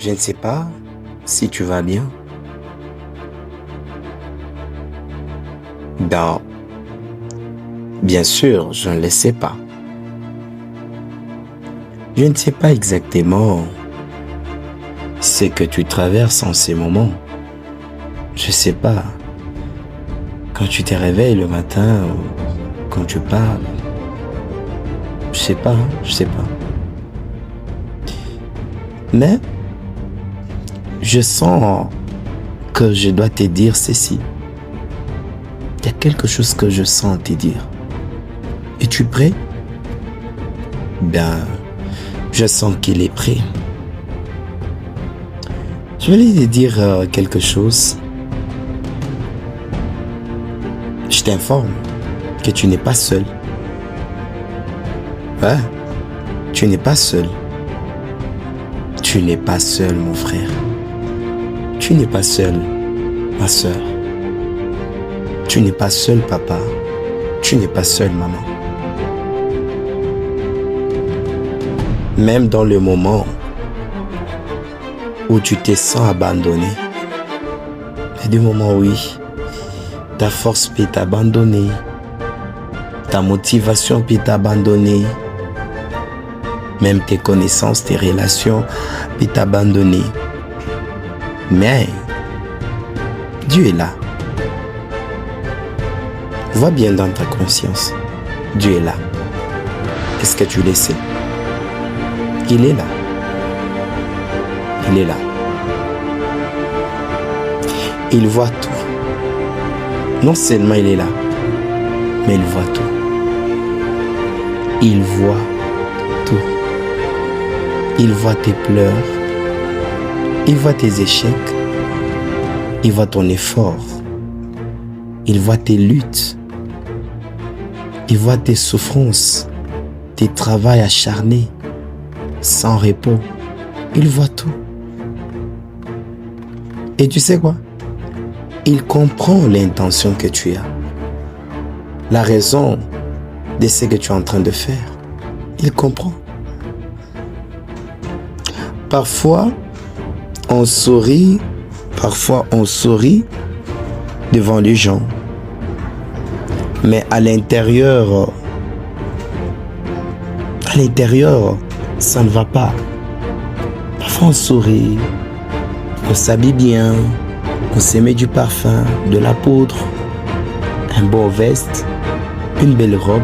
Je ne sais pas si tu vas bien. Ben, bien sûr, je ne le sais pas. Je ne sais pas exactement ce que tu traverses en ces moments. Je sais pas. Quand tu te réveilles le matin ou quand tu parles. Je sais pas, je sais pas. Mais je sens que je dois te dire ceci. Il y a quelque chose que je sens te dire. Es-tu prêt? Ben, je sens qu'il est prêt. Je vais te dire quelque chose. Je t'informe que tu n'es pas seul. Ouais, tu n'es pas seul. Tu n'es pas seul, mon frère. Tu n'es pas seul, ma soeur. Tu n'es pas seul, papa. Tu n'es pas seul, maman. Même dans le moment où tu te sens abandonné, il y a des moments où oui, ta force peut t'abandonner, ta motivation peut t'abandonner, même tes connaissances, tes relations peuvent t'abandonner. Mais Dieu est là. Vois bien dans ta conscience. Dieu est là. Est-ce que tu le sais? Il est là. Il est là. Il voit tout. Non seulement il est là, mais il voit tout. Il voit tout. Il voit tes pleurs. Il voit tes échecs. Il voit ton effort. Il voit tes luttes. Il voit tes souffrances, tes travaux acharnés, sans repos. Il voit tout. Et tu sais quoi? Il comprend l'intention que tu as. La raison de ce que tu es en train de faire. Il comprend. Parfois, on sourit devant les gens. Mais à l'intérieur, ça ne va pas. Parfois on sourit, on s'habille bien, on se met du parfum, de la poudre, un beau veste, une belle robe.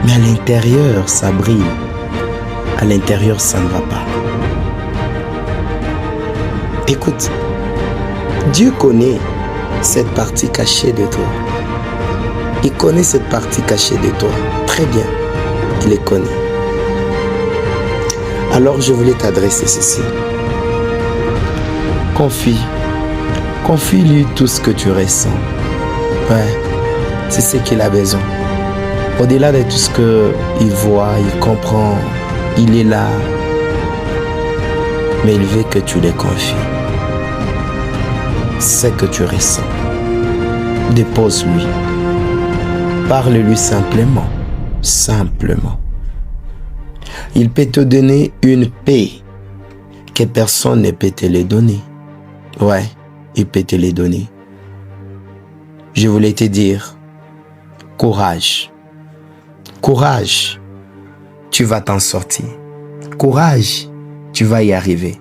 Mais à l'intérieur, ça brille. À l'intérieur, ça ne va pas. Écoute, Dieu connaît cette partie cachée de toi. Il connaît cette partie cachée de toi. Très bien. Il les connaît. Alors je voulais t'adresser ceci. Confie-lui tout ce que tu ressens. Ouais, c'est ce qu'il a besoin. Au-delà de tout ce qu'il voit, il comprend, il est là. Mais il veut que tu les confies. Ce que tu ressens. Dépose-lui. Parle-lui simplement. Simplement. Il peut te donner une paix que personne ne peut te les donner. Ouais, il peut te les donner. Je voulais te dire, courage. Courage, tu vas t'en sortir. Courage, tu vas y arriver.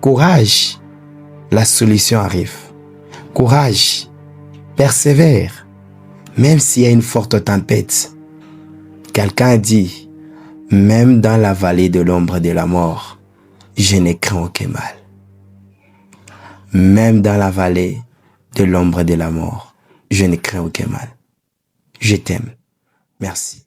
Courage, la solution arrive. Courage, persévère. Même s'il y a une forte tempête, quelqu'un dit, même dans la vallée de l'ombre de la mort, je ne crains aucun mal. Même dans la vallée de l'ombre de la mort, je ne crains aucun mal. Je t'aime. Merci.